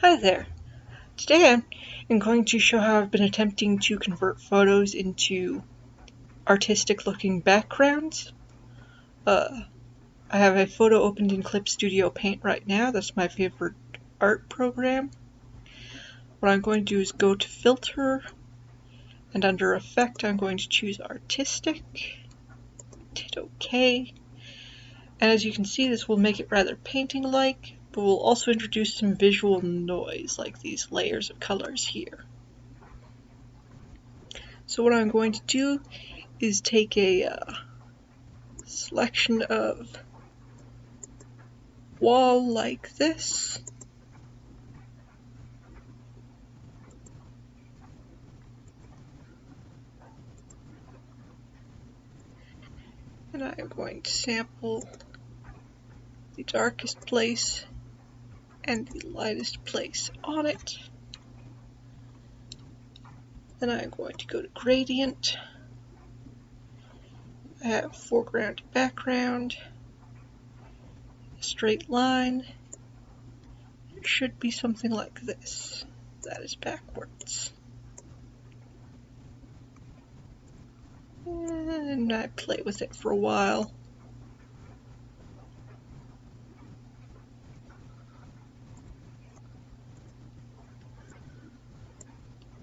Hi there. Today I'm going to show how I've been attempting to convert photos into artistic looking backgrounds. I have a photo opened in Clip Studio Paint right now. That's my favorite art program. What I'm going to do is go to Filter, and under Effect I'm going to choose Artistic, hit OK. And as you can see, this will make it rather painting-like, but will also introduce some visual noise, like these layers of colors here. So what I'm going to do is take a selection of wall like this, and I'm going to sample the darkest place and the lightest place on it. Then I'm going to go to Gradient. I have foreground to background, a straight line. It should be something like this. That is backwards. And I play with it for a while.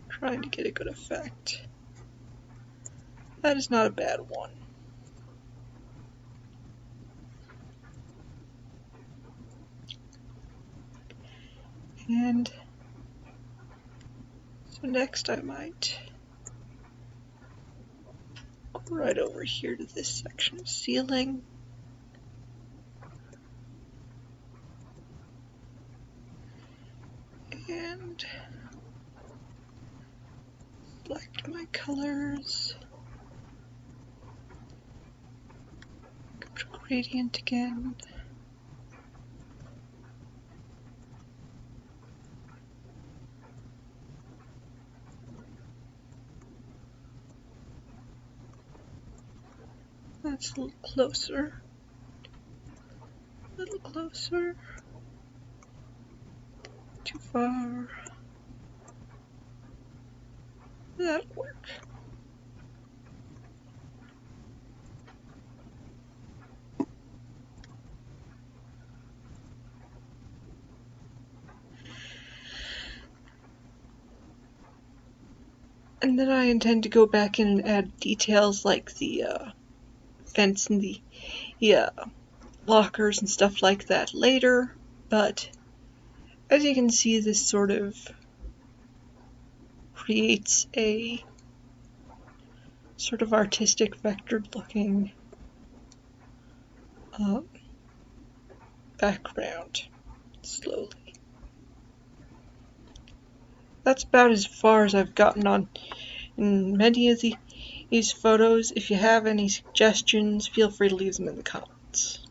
Trying to get a good effect. That is not a bad one. And so next I might go right over here to this section of ceiling. And select my colors. Go to Gradient again. That's a little closer. A little closer. Too far. That'll work. And then I intend to go back in and add details like the fence and the lockers and stuff like that later, but as you can see, this sort of creates a sort of artistic vectored looking background slowly. That's about as far as I've gotten on in many of these photos. If you have any suggestions, feel free to leave them in the comments.